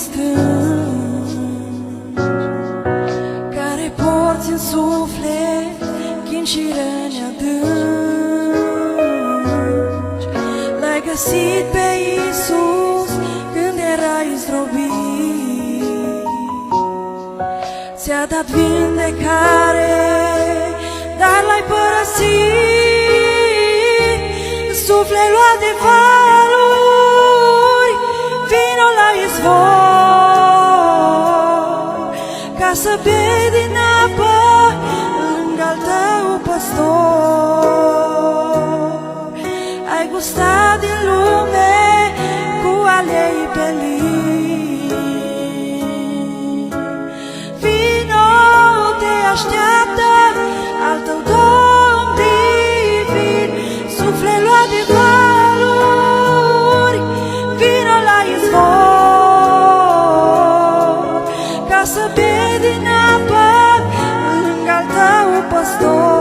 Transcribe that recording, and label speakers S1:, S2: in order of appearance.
S1: strângi, care porți în suflet chin și răni adânci. L-ai găsit pe Iisus când erai zdrobit, ți-a dat vindecare, dar l-ai părăsit. Suflet luat de valuri, vino la izvor, ca să bei din apă lângă al tău păstor. Ai gustat din lume cu alei pe lin, vino, te așteaptă al tău Domn divin. Suflet luat de valuri, vino la izvor, ca să bei din apă lângă al tău păstor.